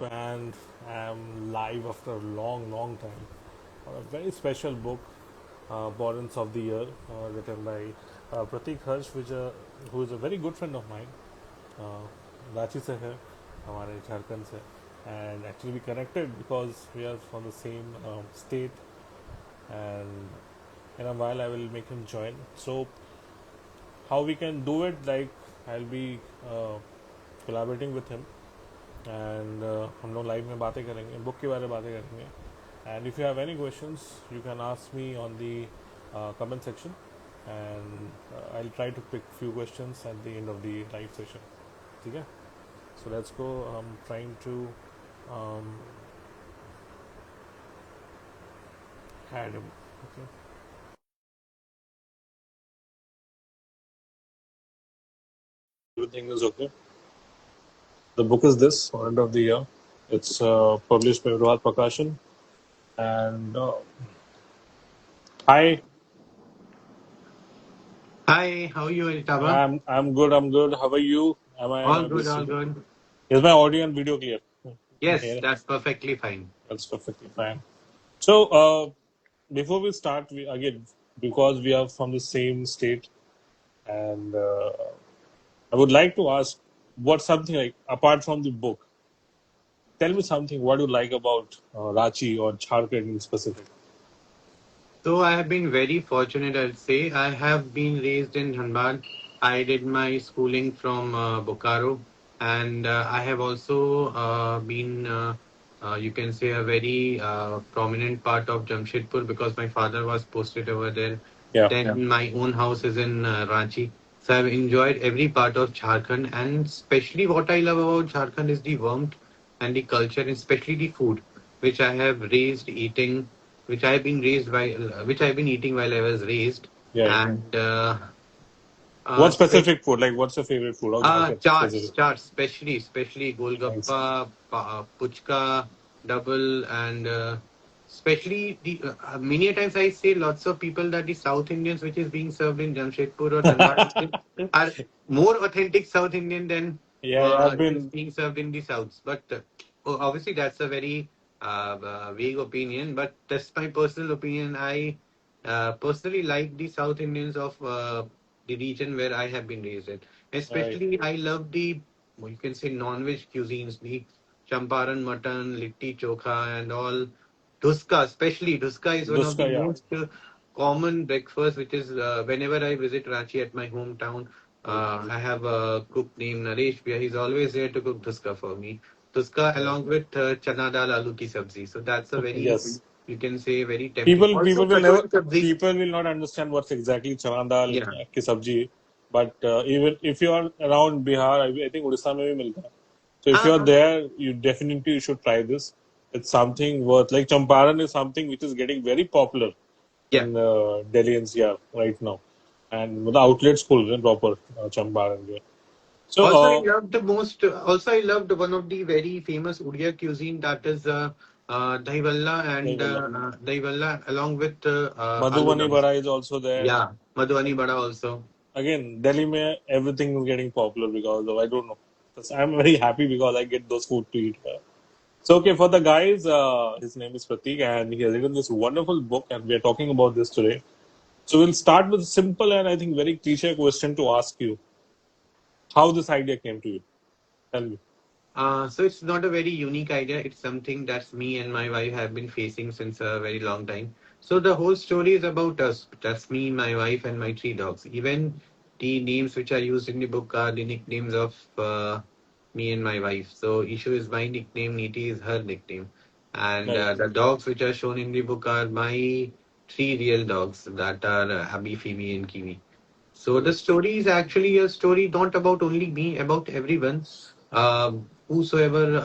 And I'm live after a long time on a very special book, Borrowings of the Year, written by Pratik Harsh, who is a very good friend of mine. Ranchi से है हमारे झारखंड से and actually we connected because we are from the same state, and in a while I will make him join. So how we can do it, like I'll be collaborating with him, and हम लोग live में बातें करेंगे, book के बारे में बातें करेंगे. And if you have any questions, you can ask me on the comment section, and I'll try to pick few questions at the end of the live session. ठीक है? So let's go. I'm trying to um, add him. Okay. Everything is okay. The book is this, End of the Year. It's published by Ruhat Prakashan. And hi, Hi, how are you, Eltaba? I'm good. I'm good. How are you? Am All I good, all visible? good. Is my audio and video clear? Yes, Yeah, that's perfectly fine. that's perfectly fine. So before we start, we again, because we are from the same state, and I would like to ask, what something like apart from the book, tell me something what you like about Rachi or Jharkhand in specific. So I have been very fortunate, I'd say. I have been raised in Dhanbad. I did my schooling from Bokaro, and I have also been, you can say, a very prominent part of Jamshedpur because my father was posted over there. Yeah. Then my own house is in Ranchi. So I've enjoyed every part of Jharkhand, and especially what I love about Jharkhand is the warmth and the culture, and especially the food, which I have raised eating, which I've been eating while I was raised, Yeah. and What specific food? Like, what's your favorite food of Jharkhand Chaats, specific? chaats, especially Nice. Golgappa, Puchka, double, and especially many a times I say lots of people that the South Indians which is being served in Jamshedpur or Dhanbad are more authentic South Indian than Yeah, yeah, I've it is been. being served in the Souths. But obviously that's a very vague opinion. But that's my personal opinion. I personally like the South Indians of the region where I have been raised in. Right. Especially, I love the, you can say, non-veg cuisines, the champaran mutton, litti chokha, and all. Dhuska, especially Dhuska is one of the Duska, yeah. most common breakfast, which is whenever I visit Ranchi at my hometown, Right. I have a cook named Naresh. He's always there to cook Dhuska for me. Dhuska Right. along with chana dal aloo ki sabzi. So that's a very, Yes. you can say, very tempting. People, Also, people will never. kachori sabzi. People will not understand what's exactly chana dal Yeah. ki sabji. But even if you are around Bihar, I think Odisha में भी मिलता है. So if you are Uh, there, you should try this. It's something worth. Like champaran is something which is getting very popular yeah. in Delhi NCR right now, and the outlets full and proper champaran. Yeah. So Also, I loved the most. Also, I loved one of the very famous Odia cuisine that is dahi valla nahi and wala. dahi valla along with aloo Madhubani dums. Bada is also there. Yeah, madhuvani bada also. Again, Delhi mein everything is getting popular because of, I don't know. I'm very happy because I get those food to eat. So okay, for the guys, his name is Pratik, and he has written this wonderful book, and we are talking about this today. So we'll start with a simple and I think very cliche question to ask you: how this idea came to you? Tell me. So it's not a very unique idea. It's something that's me and my wife have been facing since a very long time. So the whole story is about us. That's me, my wife, and my three dogs. Even the names which are used in the book are the nicknames of me and my wife. So Ishu is my nickname, Niti is her nickname. And Right, the dogs which are shown in the book are my three real dogs that are Abby, Phoebe, and Kiwi. So the story is actually a story not about only me, about everyone. Whosoever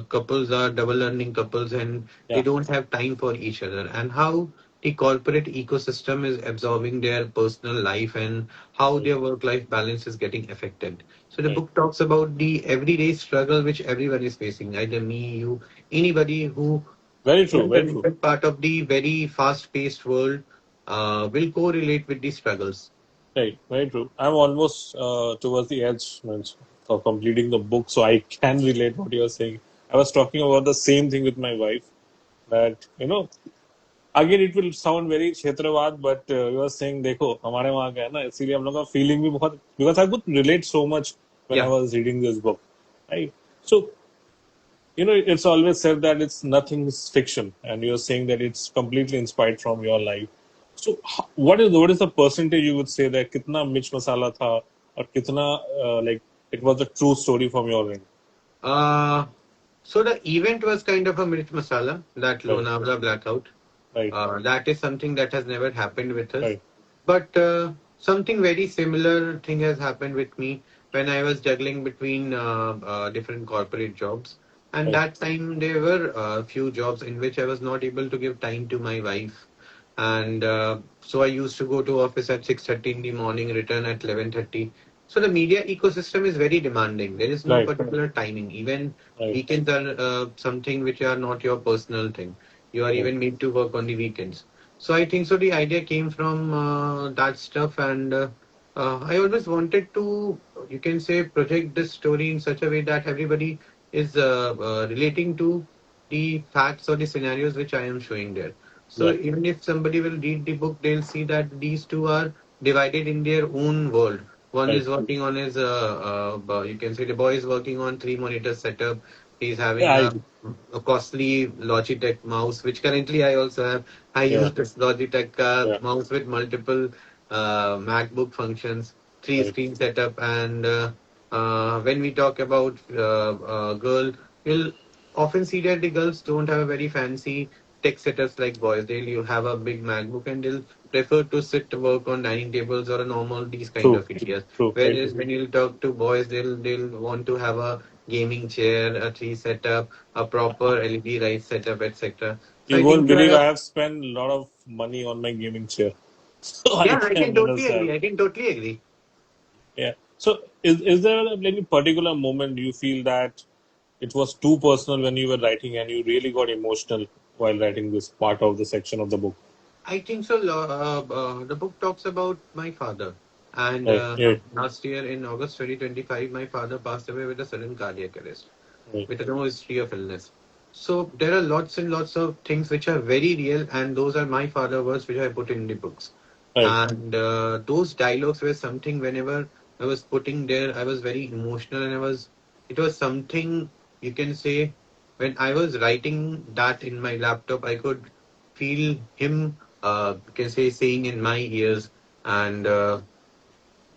couples are double learning couples and they yeah, don't have time for each other, and how the corporate ecosystem is absorbing their personal life and how right, their work life balance is getting affected. So the right. book talks about the everyday struggle which everyone is facing, either me, you, anybody who Very true, isn't very a true. different part of the very fast paced world will correlate with the struggles. Right, very true. I'm almost towards the edge means, for completing the book, so I can relate what you're saying. I was talking about the same thing with my wife that again it will sound very क्षेत्रवाद but you were saying देखो हमारे वहाँ का है ना इसीलिए हम लोग का feeling भी बहुत because I could relate so much when I Yeah. was reading this book, right? So it's always said that it's nothing is fiction, and you're saying that it's completely inspired from your life. So, what is the percentage you would say that kitna mirch masala tha, or kitna like it was a true story from your end? Uh, so the event was kind of a mirch masala, that Right, Lonavala blackout. right, That is something that has never happened with us. right, But something very similar thing has happened with me when I was juggling between different corporate jobs. And right, that time there were a few jobs in which I was not able to give time to my wife. And so I used to go to office at 6:30 in the morning, return at 11:30. So the media ecosystem is very demanding. There is no right, particular timing. Even right, weekends are something which are not your personal thing. You are right, even made to work on the weekends. So I think so. The idea came from that stuff, and I always wanted to, you can say, project this story in such a way that everybody is relating to the facts or the scenarios which I am showing there. So yeah, even if somebody will read the book, they'll see that these two are divided in their own world. One right. is working on his, you can say, the boy is working on three monitor setup. He's Yeah, having a costly Logitech mouse, which currently I also have. I yeah, use this Logitech yeah, mouse with multiple MacBook functions, three right, screen setup, and when we talk about girl, you'll often see that the girls don't have a very fancy tech setups like boys. They'll you have a big MacBook and they'll prefer to sit to work on dining tables or a normal these kind true, of areas. true, I Whereas agree. when you talk to boys, they'll want to have a gaming chair, a tree setup, a proper LED light setup, etc. So You I won't think believe I have spent a lot of money on my gaming chair, so I yeah, I can can totally understand. agree. I can totally agree. Yeah. So, is there any particular moment you feel that it was too personal when you were writing and you really got emotional while writing this part of the section of the book? I think so. The book talks about my father. And Right. Yeah. last year in August 2025, my father passed away with a sudden cardiac arrest, Right. with no history of illness. So there are lots and lots of things which are very real, and those are my father words which I put in the books. Right. And those dialogues were something whenever I was putting there, I was very emotional, and it was something you can say when I was writing that in my laptop, I could feel him, you can say, saying in my ears, and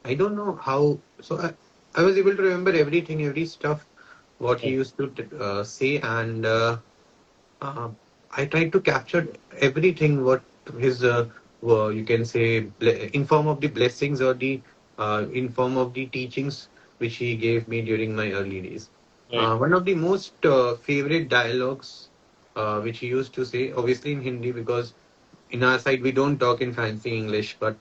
I don't know how. So I was able to remember everything, every stuff, what he Right. used to say, and uh, I tried to capture everything what his, you can say, in form of the blessings or the in form of the teachings which he gave me during my early days. Right. One of the most favorite dialogues which he used to say, obviously in Hindi, because in our side we don't talk in fancy English, but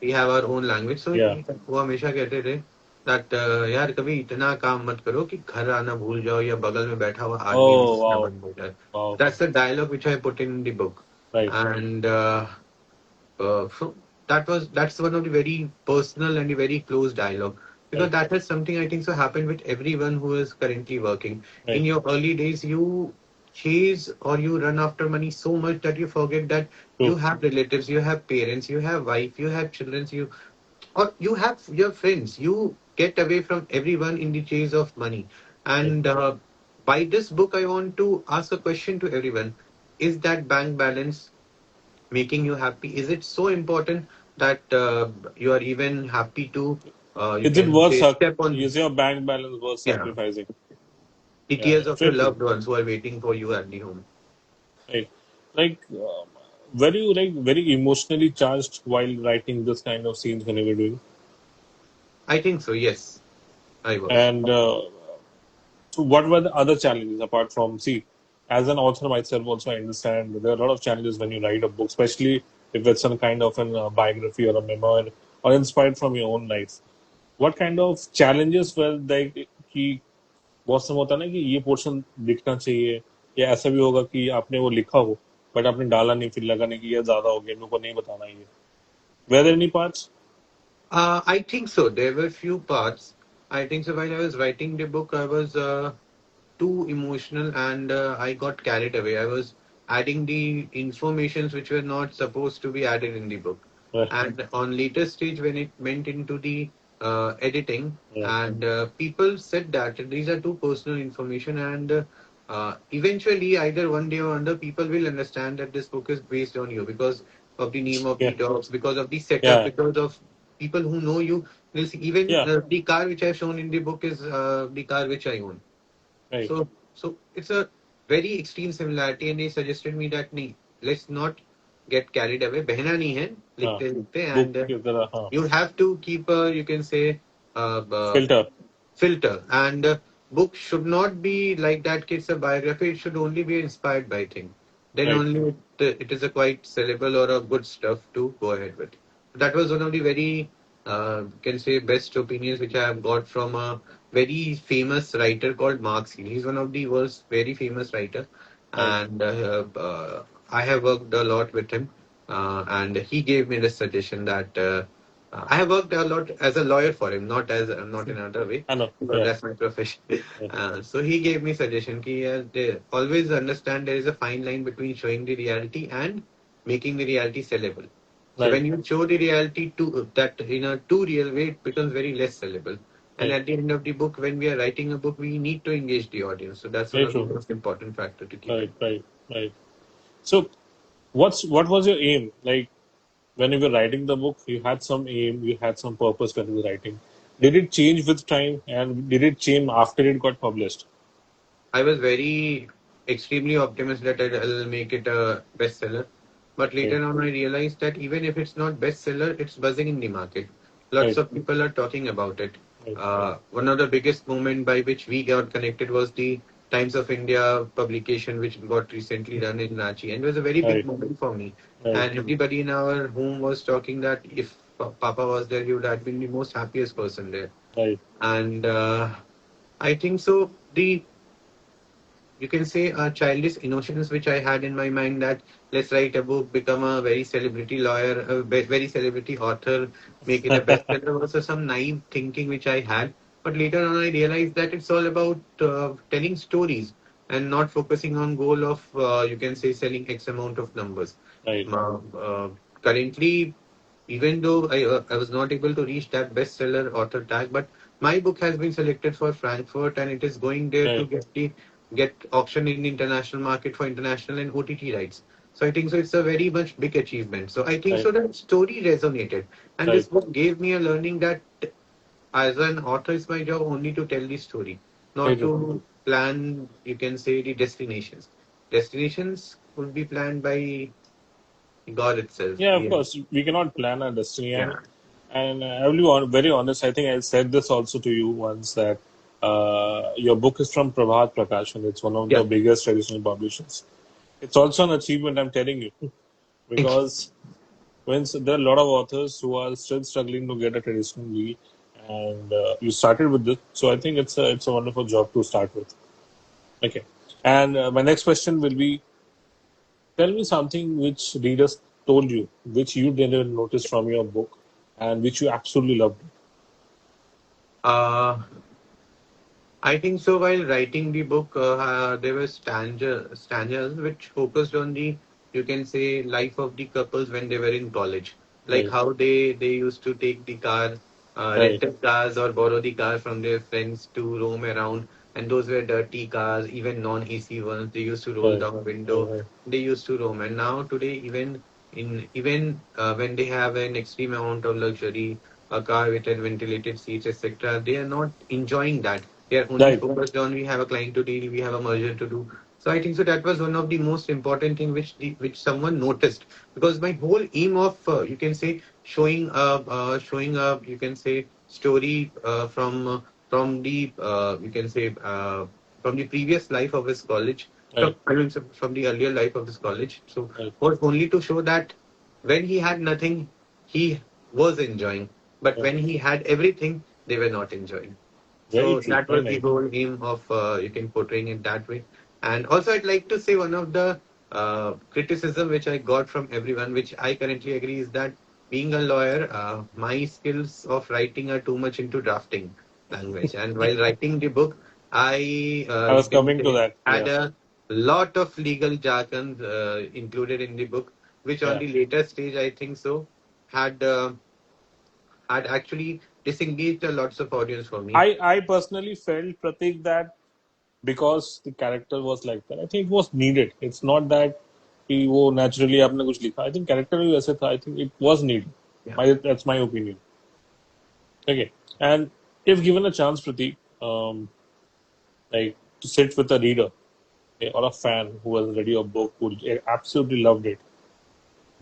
we have our own language. So Yeah. वो हमेशा कहते थे that यार कभी इतना काम मत करो कि घर आना भूल जाओ या बगल में बैठा हुआ आदमी Oh ना wow. बंद हो जाए. Wow. That's the dialogue which I put in the book, Right. and so that's one of the very personal and the very close dialogue, because Right. that is something I think so happened with everyone who is currently working. In Right. your early days, you chase or you run after money so much that you forget that you True. have relatives, you have parents, you have wife, you have children, you have your friends. You get away from everyone in the chase of money. Right. And by this book, I want to ask a question to everyone: is that bank balance making you happy? Is it so important that you are even happy to, you Is it can worth say, step on, is your bank balance worth yeah, sacrificing? the Yeah. tears of your Exactly. loved ones who are waiting for you at the home? Right. Like, were you like very emotionally charged while writing this kind of scenes when you were doing? I think so. Yes, I was. And so what were the other challenges apart from, see, as an author myself, also I understand there are a lot of challenges when you write a book, especially if it's some kind of an biography or a memoir or inspired from your own life. What kind of challenges were like कि बहुत समय होता है ना कि ये portion दिखना चाहिए या ऐसा भी होगा कि आपने वो लिखा हो बट आपने डाला नहीं फिर लगा नहीं कि ये ज्यादा हो गया मेरे को नहीं बताना ये were there any parts? I think so. There were few parts. I think so. While I was writing the book, I was too emotional, and I got carried away. I was adding the informations which were not supposed to be added in the book. Right. And on later stage, when it went into the editing, Right. and people said that these are too personal information, and eventually, either one day or another, people will understand that this book is based on you because of the name of Yeah. the dogs, because of the setup, Yeah. because of people who know you. Will see. Even Yeah. the car which I've shown in the book is the car which I own. Right. So it's a very extreme similarity, and he suggested me that nee, let's not get carried away. बहना नहीं है हाँ, लिखते लिखते, book and की तरह हाँ, you have to keep a, you can say, filter. filter, and book should not be like that. It's a biography. It should only be inspired by thing. Then Right. only it is a quite sellable or a good stuff to go ahead with. That was one of the very can say best opinions which I have got from a very famous writer called Mark Seal. He's one of the world's very famous writer, Right. and I have worked a lot with him, and he gave me the suggestion that. I have worked a lot as a lawyer for him, not as not in another way, I know. because Yeah. that's my profession. Right. So he gave me suggestion ki they always understand there is a fine line between showing the reality and making the reality sellable. So Right. when you show the reality to that in a too real way, it becomes very less sellable. And Right. at the end of the book, when we are writing a book, we need to engage the audience. So that's one Very of the true. most important factor to keep Right. in. Right. Right. So, what was your aim? Like when you were writing the book, you had some aim, you had some purpose when you were writing. Did it change with time, and did it change after it got published? I was very extremely optimistic that I'll make it a bestseller. But Right. later on, I realized that even if it's not bestseller, it's buzzing in the market. Lots Right. of people are talking about it. Right. One of the biggest moment by which we got connected was the Times of India publication, which got recently done in Ranchi, and it was a very big Right. moment for me. Right. And everybody in our home was talking that if Papa was there, he would have been the most happiest person there. Right. And I think so. The you can say childish innocence which I had in my mind that let's write a book, become a very celebrity lawyer, a very celebrity author, make it a bestseller. Also, some naive thinking which I had, but later on I realized that it's all about telling stories and not focusing on goal of you can say selling X amount of numbers. Right. Currently, even though I was not able to reach that bestseller author tag, but my book has been selected for Frankfurt and it is going there to Right. get auction in the international market for international and OTT rights. So I think so it's a very much big achievement. So I think Right. so that story resonated, and this Right. book gave me a learning that as an author it's my job only to tell the story, Very not true. to plan. You can say the destinations. Destinations would be planned by God itself. Yeah, of Yeah. course, we cannot plan our destiny, and Yeah. I will be very honest. I think I said this also to you once that your book is from Prabhat Prakash, and it's one of the Yeah. biggest traditional publishers. It's also an achievement, I'm telling you, because there are a lot of authors who are still struggling to get a traditional deal, and you started with this, so I think it's a wonderful job to start with. Okay, and my next question will be: tell me something which readers told you, which you didn't notice from your book, and which you absolutely loved. Uh, I think so. While writing the book, there were stanzas which focused on the, you can say, life of the couples when they were in college, like Right, how they used to take the car, right, rented cars or borrow the car from their friends to roam around, and those were dirty cars, even non-AC ones. They used to roll right, down right, window. right, They used to roam, and now today, even when they have an extreme amount of luxury, a car with ventilated seats, etc., they are not enjoying that. They are only right, focused on we have a client to deal, we have a merger to do. So I think so that was one of the most important thing which someone noticed, because my whole aim of you can say showing up you can say story from the you can say from the previous life of his college, right, from the earlier life of his college. So right, was only to show that when he had nothing, he was enjoying, but right. when he had everything, they were not enjoying. Very So true, that very was the nice. whole aim of you can portraying it that way. And also, I'd like to say one of the criticism which I got from everyone, which I currently agree, is that being a lawyer, my skills of writing are too much into drafting language. And while writing the book, I, I you was can coming to say, that. had Yeah, a lot of legal jargon included in the book, which on yeah. the later stage, I think so, had had actually disengaged a lots of audience for me. I personally felt, Pratik, that because the character was like that, I think it was needed. It's not that कि वो naturally आपने कुछ लिखा. I think character भी वैसे था. I think it was needed. Yeah. That's my opinion. Okay, and if given a chance, Pratik, like to sit with a reader, okay, or a fan who has read your book, who absolutely loved it,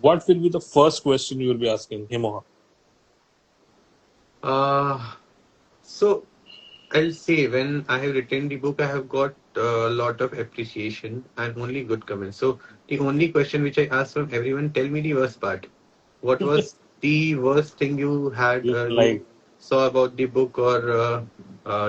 what will be the first question you will be asking him or Uh, so I'll say when I have written the book, I have got a lot of appreciation and only good comments. So the only question which I ask from everyone, tell me the worst part. What her? was the worst thing you had you Like, saw about the book, or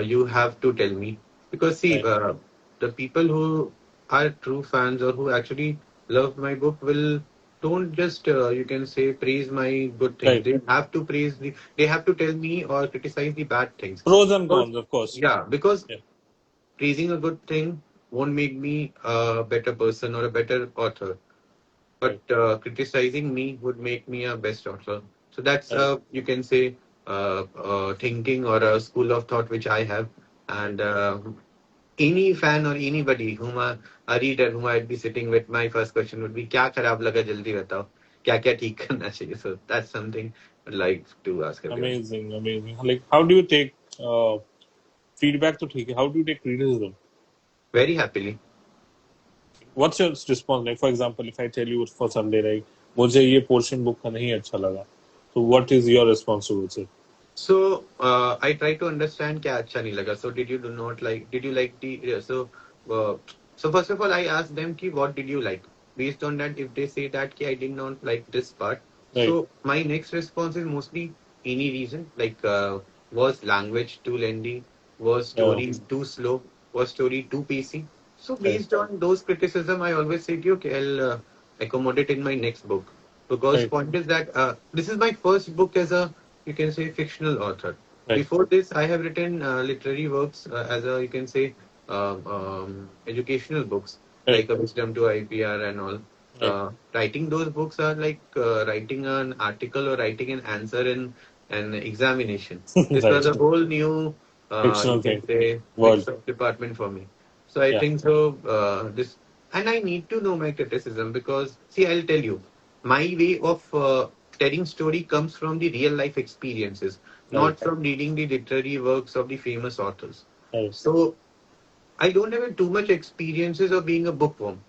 you have to tell me? Because see, right, the people who are true fans or who actually love my book will don't just you can say praise my good things. right. They have to praise the. They have to tell me or criticize the bad things. Pros and Because cons, of course. yeah, because Yeah, praising a good thing won't make me a better person or a better author, but right, criticizing me would make me a best author. So that's right. you can say thinking or a school of thought which I have, and any fan or anybody whom a reader whom I'd be sitting with, my first question would be, "क्या खराब लगा जल्दी बताओ, क्या क्या ठीक करना चाहिए?" So that's something I'd like to ask everyone. Amazing, amazing. Like, how do you take feedback to take? How do you take criticism? Very happily. What's your response? Like, for example, if I tell you for Sunday, like, मुझे ये portion book का नहीं अच्छा लगा. So, what is your response towards it? So I try to understand क्या अच्छा नहीं लगा. So did you do not like? Did you like the? Uh, so first of all, I asked them कि what did you like? Based on that, if they say that कि I did not like this part, Right. so my next response is mostly any reason. Like was language too lengthy? Was Yeah. story too slow? Was story too pacey? So Right. based on those criticism, I always say कि okay, I'll accommodate in my next book. Because Right. point is that this is my first book as a you can say fictional author. Right. Before this, I have written literary works as a you can say educational books Right. like a Wisdom to IPR and all. Right. Writing those books are like writing an article or writing an answer in an examination. This Right. was a whole new you Fictional can thing. say World. mix of department for me. So I Yeah. think so. This and I need to know my criticism because see, I'll tell you, my way of telling story comes from the real life experiences, Right. not from reading the literary works of the famous authors. Right. So I don't have too much experiences of being a bookworm.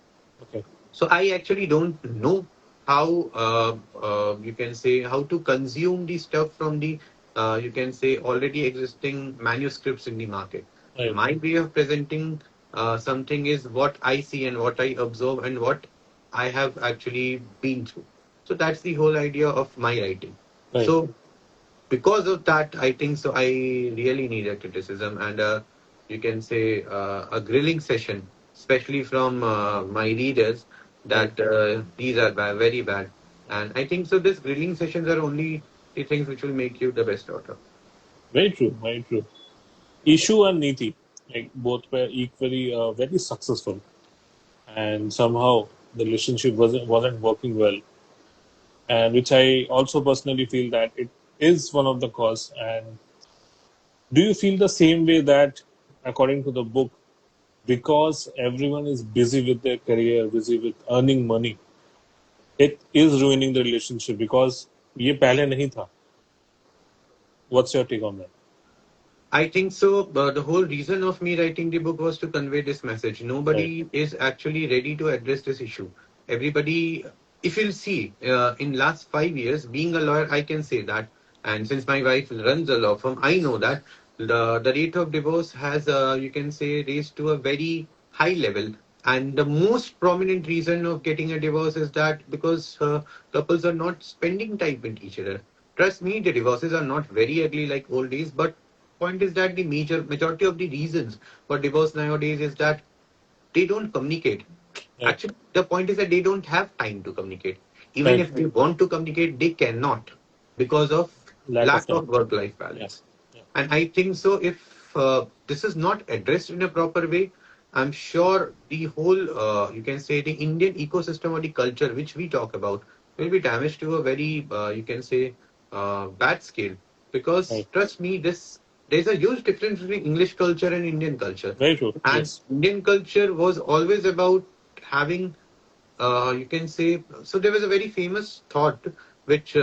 Okay. So I actually don't know how you can say how to consume the stuff from the you can say already existing manuscripts in the market. Right. My way of presenting something is what I see and what I observe and what I have actually been through. So that's the whole idea of my writing. Right. So because of that, I think so. I really need a criticism and you can say a grilling session, especially from my readers, Right. that these are very bad. And I think so. These grilling sessions are only the things which will make you the best author. Very true. Very true. Issue and Niti, like both were equally very successful, and somehow the relationship wasn't working well, and which I also personally feel that it is one of the cause. And do you feel the same way that, according to the book, because everyone is busy with their career, busy with earning money, it is ruining the relationship because ये पहले नहीं था. What's your take on that? I think so. The whole reason of me writing the book was to convey this message. Right. Nobody is actually ready to address this issue. Everybody, if you'll see, in last 5 years, being a lawyer, I can say that. And since my wife runs a law firm, I know that the rate of divorce has, you can say, raised to a very high level. And the most prominent reason of getting a divorce is that because couples are not spending time with each other. Trust me, the divorces are not very ugly like old days, but point is that the majority of the reasons for divorce nowadays is that they don't communicate. Right. Actually, the point is that they don't have time to communicate. Even Right. if they want to communicate, they cannot because of Lack of lack time. of work-life Yeah. balance. Yeah. And I think so. If this is not addressed in a proper way, I'm sure the whole, you can say, the Indian ecosystem or the culture which we talk about will be damaged to a very, you can say, bad scale. Because Right. trust me, there's a huge difference between English culture and Indian culture. Very true. And Yes. Indian culture was always about having, you can say, so there was a very famous thought which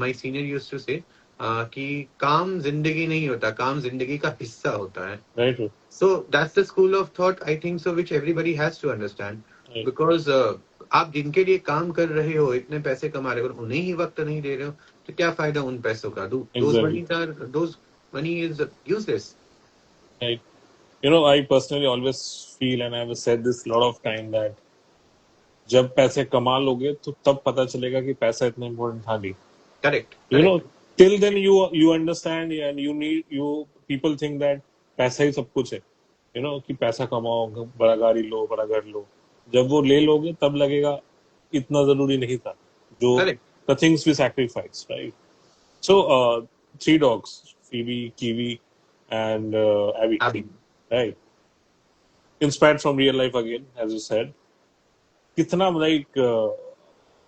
my senior used to say, कि काम जिंदगी नहीं होता, काम जिंदगी का हिस्सा होता है. Very true. So that's the school of thought, I think so, which everybody has to understand. Right. Because आप जिनके लिए काम कर रहे हो, इतने पैसे कमा रहे हो, और उन्हें ही वक्त नहीं दे रहे हो, तो क्या फायदा उन पैसों का? Exactly. Those money is useless. Right. I personally always feel, and I've said this a lot of time, that जब पैसे कमा लोगे तो तब पता चलेगा कि पैसा इतना इम्पोर्टेंट था नहीं. Correct, you know correct. till then you understand, and you people think that पैसा ही सब कुछ है. कि पैसा कमाओ, बड़ा गाड़ी लो, बड़ा घर लो. जब वो ले लोगे तब लगेगा इतना जरूरी नहीं था जो Correct. the things we sacrifice, right? So three dogs, Phoebe, Kiwi, and Abby, Abhi. right? Inspired from real life again, as you said. कितना like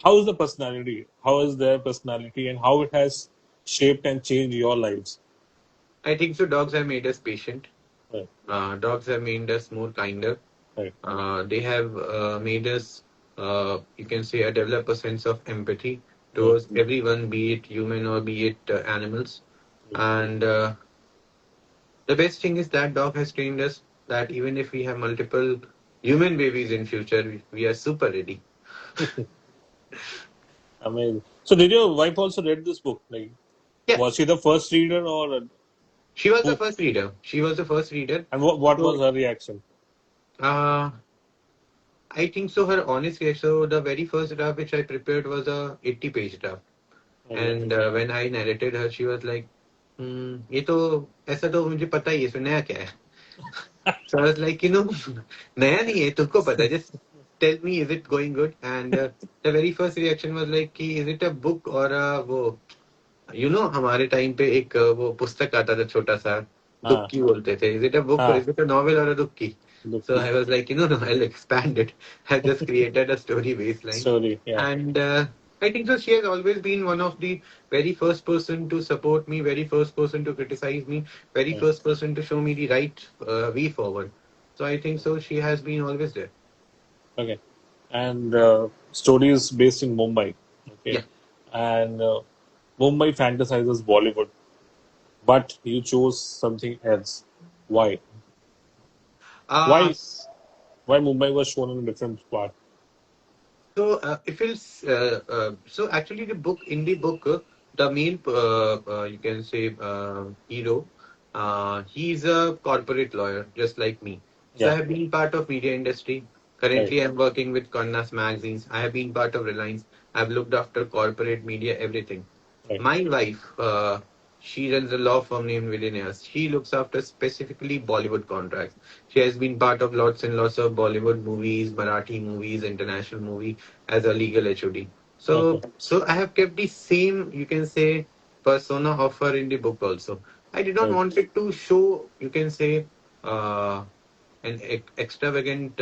how is the personality, how is their personality, and how it has shaped and changed your lives? I think so. Dogs have made us patient. Right. Dogs have made us more kinder. Right. They have made us, you can say, develop a sense of empathy Right. towards everyone, be it human or be it animals. And the best thing is that dog has trained us that even if we have multiple human babies in future, we are super ready. Amazing. So did your wife also read this book? Like, Yeah, was she the first reader, or she was the who? first reader. She was the first reader. And what was So, her reaction? uh, I think so. Her honest reaction. So the very first draft which I prepared was a 80-page draft. Okay. And when I narrated her, she was like, ये तो ऐसा तो मुझे पता ही है, इसमें नया क्या है? So I was like, नया नहीं है, तुमको पता है, just tell me, is it going good? And the very first reaction was like, कि is it a book or a वो, हमारे टाइम पे एक वो पुस्तक आता था छोटा सा, हाँ. दुक्की बोलते थे. Is it a book or हाँ. is it a novel or a दुक्की? So Dukkhi. I was like, no, I'll expand it. I've just created a story baseline. Story. Yeah. And I think so. She has always been one of the very first person to support me, very first person to criticize me, very Right. first person to show me the right way forward. So I think so. She has been always there. Okay. And story is based in Mumbai. Okay. Yeah. And Mumbai fantasizes Bollywood, but you chose something else. Why? Uh, Why? Why Mumbai was shown in a different part? So if it's so actually the book, the main you can say hero, he's a corporate lawyer just like me. So I Yeah. have been part of media industry. Right. Currently, I'm working with Connas magazines. I have been part of Reliance. I've looked after corporate media, everything. Right. My wife, she runs a law firm named Millionaires. She looks after specifically Bollywood contracts. She has been part of lots and lots of Bollywood movies, Marathi movies, international movie as a legal HOD. Okay. So I have kept the same, you can say, persona of her in the book also. I did not Right. want it to show, you can say, uh, an extravagant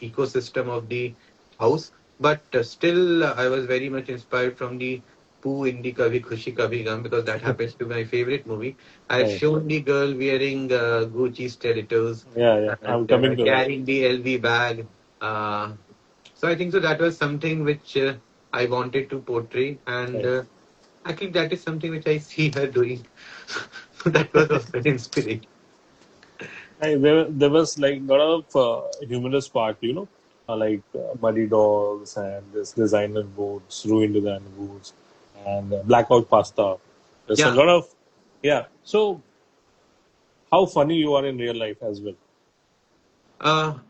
ecosystem of the house, but still I was very much inspired from the Pooh in the Kabhi Khushi Kabhi Gum because that happens to be my favorite movie. I've Right. shown the girl wearing Gucci stilettos Yeah. Yeah. I'm and coming to that. carrying the LV bag. Uh, so I think so that was something which I wanted to portray, and Right. actually that is something which I see her doing. So that was also an inspiration. There was like a lot of humorous part, like muddy dogs and this designer boots, ruined designer boots, and blackout pasta. There's a Yeah. lot of, yeah. So how funny you are in real life as well.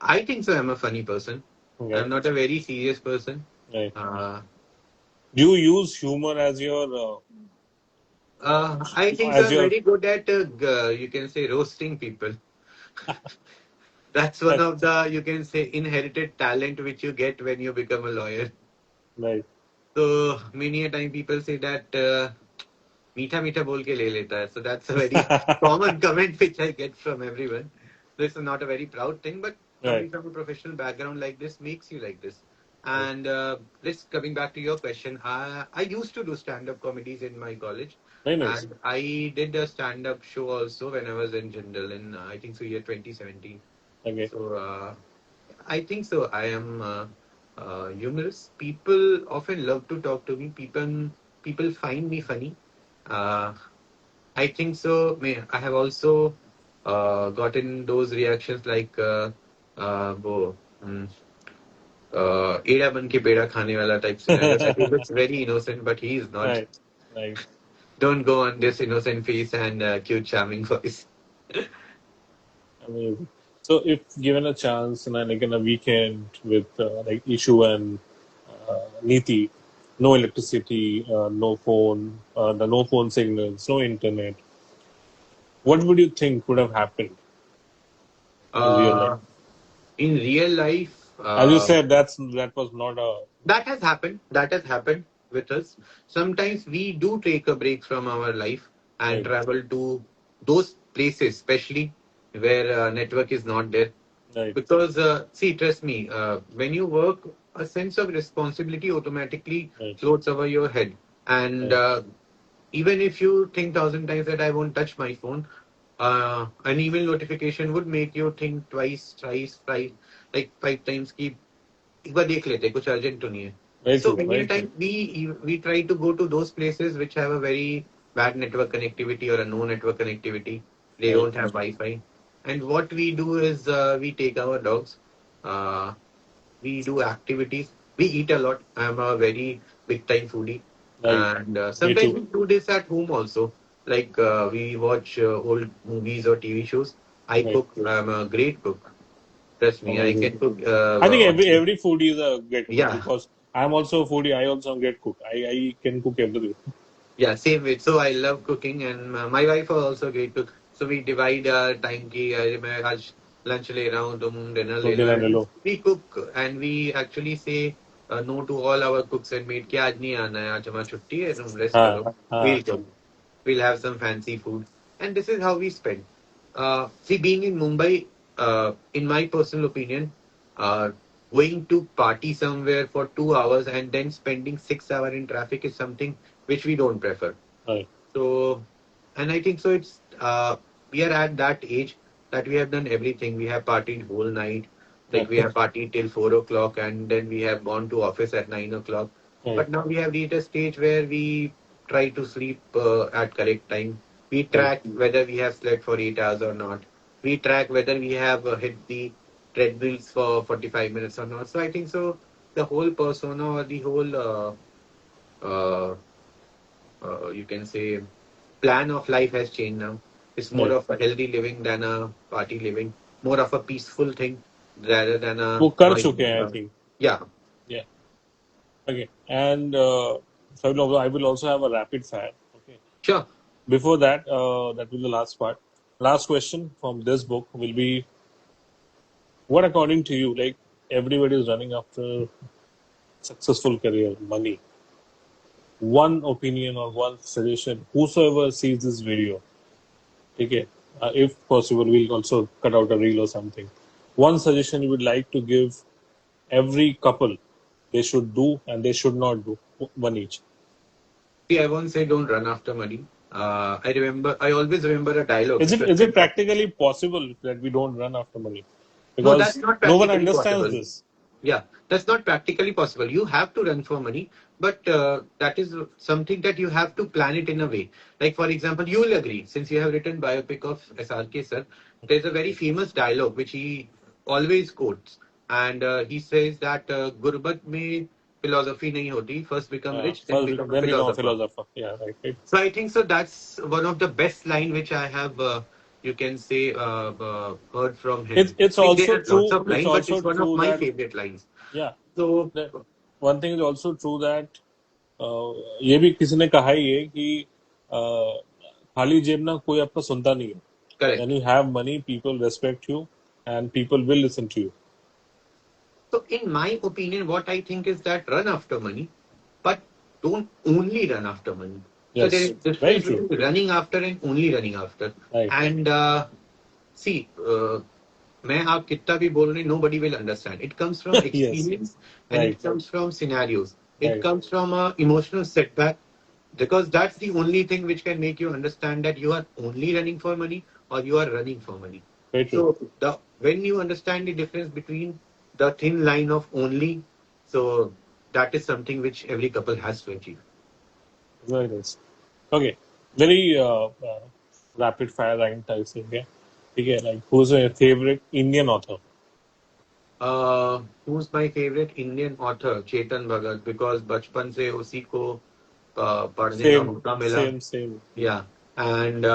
I think so. I'm a funny person. I'm Okay. not a very serious person. Right. Uh, Do you use humor I think so. as I'm your very good at, you can say, roasting people. That's one that of the, you can say, inherited talent which you get when you become a lawyer. right? So many a time people say that मीठा मीठा बोल के ले लेता है. So that's a very common comment which I get from everyone. This is not a very proud thing, but Right. coming from a professional background like this makes you like this. And let's coming back to your question. I used to do stand-up comedies in my college, Very nice. and I did a stand-up show also when I was in general in I think so year 2017. Okay. So I think so. I am humorous. People often love to talk to me. People find me funny. Uh, I think so. I have also gotten those reactions like वो एड़ा बन के पेड़ा खाने वाला type scenario that he looks very innocent, but he is not. Right. Right. Don't go on this innocent face and cute, charming voice. Amazing. So, if given a chance and like in a weekend with like Ishu and Niti, no electricity, no phone, the no phone signals, no internet, what would you think would have happened in real life? Uh, in real life, As you said, that was not a that has happened. That has happened with us. Sometimes we do take a break from our life and right, travel to those places, especially where network is not there. right, Because, see, trust me, when you work, a sense of responsibility automatically right, floats over your head. And right, even if you think thousand times that I won't touch my phone, an email notification would make you think twice, thrice, five, like 5 times. Ki, एक बार देख लेते कुछ urgent तो नहीं है. very So true, many a very true. time we try to go to those places which have a very bad network connectivity or a no network connectivity. They Right, don't have Wi-Fi, and what we do is we take our dogs. Uh, we do activities. We eat a lot. I'm a very big time foodie, right. and Me sometimes too. we do this at home also. Like we watch old movies or TV shows. I Right, cook. I'm a great cook. Trust me, I amazing. can cook. I think every foodie is a great cook Yeah, because I'm also a foodie. I also am a great cook. I can cook everything. yeah, same way. So I love cooking, and my wife is also a great cook. So we divide our time ki मैं आज lunch ले रहा हूँ तुम dinner So ले लो. dinner ले And low. we cook and we actually say no to all our cooks and maid कि आज नहीं आना है आज हमारी छुट्टी है तुम rest हाँ, करो. हाँ, We'll cook. We'll have some fancy food, and this is how we spend. See, being in Mumbai, in my personal opinion, uh, going to party somewhere for 2 hours and then spending 6 hours in traffic is something which we don't prefer. right, So, and I think so. It's we are at that age that we have done everything. We have partied whole night, like right, we have partied till 4 o'clock, and then we have gone to office at 9 o'clock. right, But now we have reached a stage where we try to sleep at correct time. We right. track whether we have slept for 8 hours or not. We track whether we have hit the treadmills for 45 minutes or not. So I think so. The whole persona or the whole uh, you can say plan of life has changed now. It's more Right. of a healthy living than a party living, more of a peaceful thing rather than a वो कर noisy. चुके हैं, I think. Yeah, Yeah. Okay. And so I will also have a rapid fire. Okay. sure. Before that, that will be the last part. Last question from this book will be: what, according to you, like everybody is running after successful career, money. One opinion or one suggestion, whosoever sees this video, okay, if possible, we'll also cut out a reel or something. One suggestion you would like to give every couple they should do and they should not do, one each. See, I won't say don't run after money. I always remember a dialogue Is which it was is said it that. practically possible that we don't run after money? No, that's Because not no one practically understands possible. this. Yeah, that's not practically possible. You have to run for money, but that is something that you have to plan it in a way. Like, for example, you will agree, since you have written biopic of SRK, sir, there's a very famous dialogue which he always quotes. And he says that Gurbat mein philosophy nahi hoti. First become rich, then First, become a then become a philosopher. philosopher. Yeah, right, right. So I think so. That's one of the best line which I have, you can say, heard from It's him. it's I mean, there also are lots true. of It's lines, but also it's one of true my that favorite lines. yeah, So that one thing is also true that ये भी किसी ने कहा ही है कि खाली जेब ना कोई आपका सुनता नहीं है. correct. When you have money, people respect you and people will listen to you. So in my opinion, what I think is that run after money, but don't only run after money. So there is Yes, very difference true. between running after and only running after. Right, And see, मैं आप कितना भी बोल रहे, nobody will understand. It comes from yes, experience and right, it comes from scenarios. It right, comes from a emotional setback because that's the only thing which can make you understand that you are only running for money or you are running for money. very true. So the when you understand the difference between the thin line of only, so that is something which every couple has to achieve. Very nice. Okay, very rapid fire round type thing. Yeah. Okay, like who's your favorite Indian author? Who's my favorite Indian author? Chetan Bhagat, because बचपन से उसी को पढ़ने का Same, मौका मिला. same, same. Yeah. And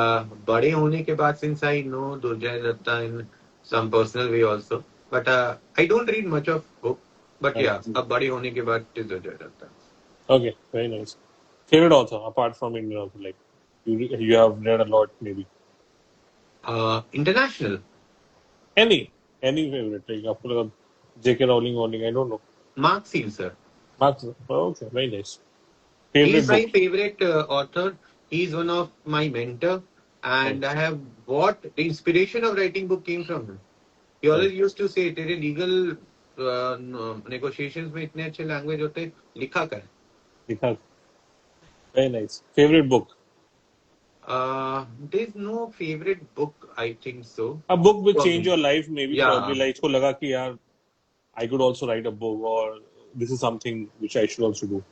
बड़े होने के बाद, since I know Durjay Datta in some personal way also, but I don't read much of book. But Right. yeah, अब बड़े होने के बाद it is Durjay Datta. Okay, very nice. Favorite author apart from Indian author, like you have read a lot, maybe International, any favorite, like आपको लगा J.K. Rowling, I don't know. Mark Seal, sir. Marx. Oh, okay, very nice. He's Favorite book. my favorite author. He's one of my mentor, Right, and I have what the inspiration of writing book came from him. He right. always used to say, "तेरे legal negotiations में इतने अच्छे language होते हैं, लिखा कर." Because very nice. Favorite book. There's no favorite book, I think so. A book will For change me. your life, maybe Yeah, probably like इसको लगा कि यार I could also write a book or this is something which I should also do.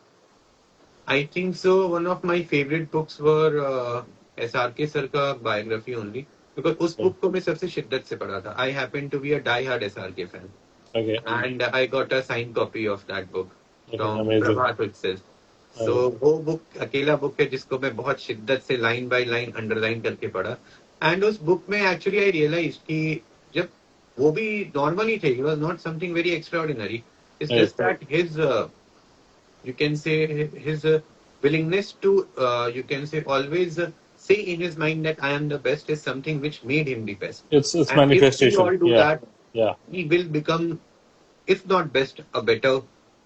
I think so. One of my favorite books were SRK sir का biography only. Because उस Okay, book को मैं सबसे शिद्दत से पढ़ा था. I happen to be a die-hard SRK fan. okay, And I got a signed copy of that book okay. from Amazing. Prabhat itself. So Okay. वो बुक अकेला बुक है जिसको मैं बहुत शिद्दत से लाइन बाय लाइन अंडरलाइन करके पढ़ा. एंड उस बुक में एक्चुअली आई रियलाइज कि जब वो भी नॉर्मल ही थे, he was not something very extraordinary. It's Right. Just that his you can say his willingness to you can say always say in his mind that I am the best is something which made him the best. It's And if we manifestation. all do Yeah, that, yeah, we will become, if not best, a better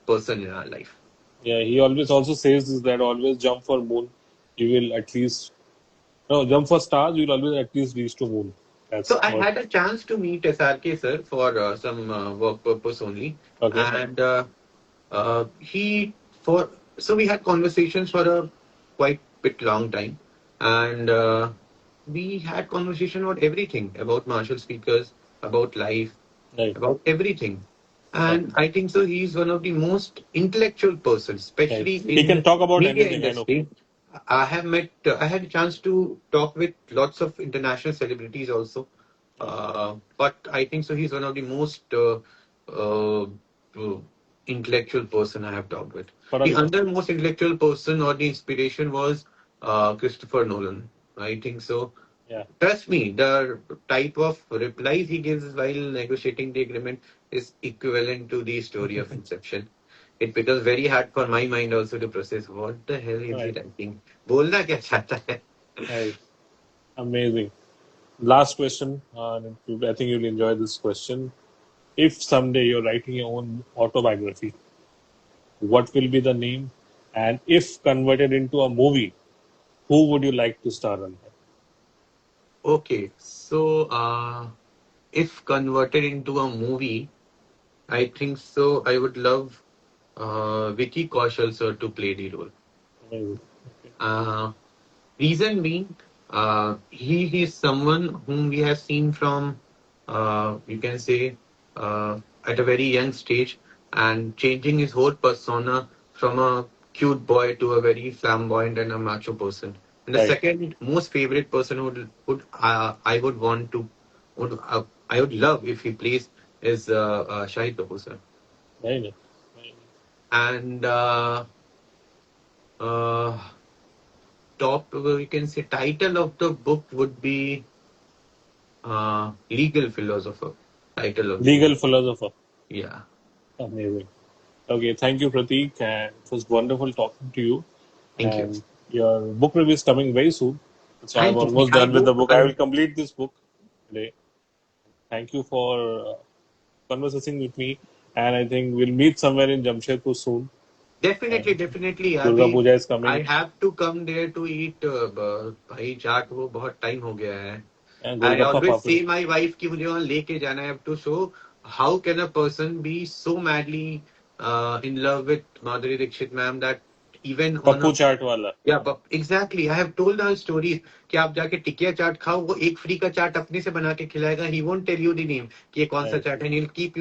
person in our life. yeah. He always also says this that always jump for moon. You will at least no jump for stars. You will always at least reach to moon. So That's I what. had a chance to meet SRK sir for some work purpose only, Okay. and he for so we had conversations for a quite bit long time, and we had conversation about everything, about martial speakers, about life, Right. about everything. Right. And I think so. He's one of the most intellectual persons, Right. especially He can in talk about media anything. I know. industry. I have met. I had a chance to talk with lots of international celebrities also, Right. but I think so. He's one of the most uh, intellectual person I have talked with. पढ़ा The लिखा. other most intellectual person or the inspiration was Christopher Nolan. I think so. Yeah. Trust me, the type of replies he gives while negotiating the agreement is equivalent to the story of Inception. It becomes very hard for my mind also to process what the hell is he Right. writing. बोलना क्या चाहता है? Right. Amazing. Last question. I think you'll enjoy this question. If someday you're writing your own autobiography, what will be the name? And if converted into a movie, who would you like to star in? Okay, so if converted into a movie, I think so. I would love Vicky Kaushal sir to play the role. Amazing. Uh, Reason being, he is someone whom we have seen from, you can say, at a very young stage and changing his whole persona from a cute boy to a very flamboyant and a macho person. And the Right. second most favorite person would I would want to I would love if he plays is Shahid Kapoor sir. Very nice. Very And uh, top you can say title of the book would be legal philosopher. Title of nice. the book. Legal philosopher. Yeah. Amazing. Okay, thank you, Pratik. And it was wonderful talking to you. Thank you. And your book review is coming very soon. So I'm Thank you. almost I done with the hope book. I will complete this book today. Thank you for conversing with me. And I think we'll meet somewhere in Jamshedpur soon. Definitely, And definitely. Durga अभी Puja is I coming, have to come there to eat. भाई चाट वो बहुत time हो गया है. and I Golgappa always Papdi. say my wife कि मुझे वहाँ लेके जाना है. To show how can a person be so madly in love with Madhuri Dixit ma'am that even on Pappu a chaat wala. yeah, but exactly. I have told her stories कि आप जाके टिकिया चाट खाओ, वो एक फ्री का चाट अपने से बना के खिलाएगा. He won't tell you the name कि ये कौन सा Right, चाट है. He'll keep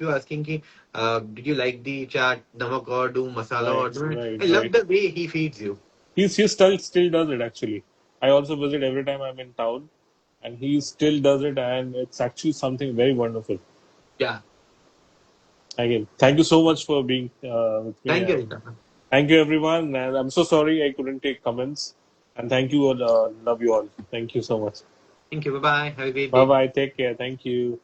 you asking कि did you like the चाट, नमक और दूं, मसाला और right, दूं. right, I love right. the way he feeds you. He still does it actually. I also visit every time I'm in town, and he still does it, and it's actually something very wonderful. Yeah. Again, thank you so much for being with me, Thank and you. thank you everyone. And I'm so sorry I couldn't take comments. And thank you all. Love you all. Thank you so much. Thank you. Bye bye. Have a great Bye day. bye. Take care. Thank you.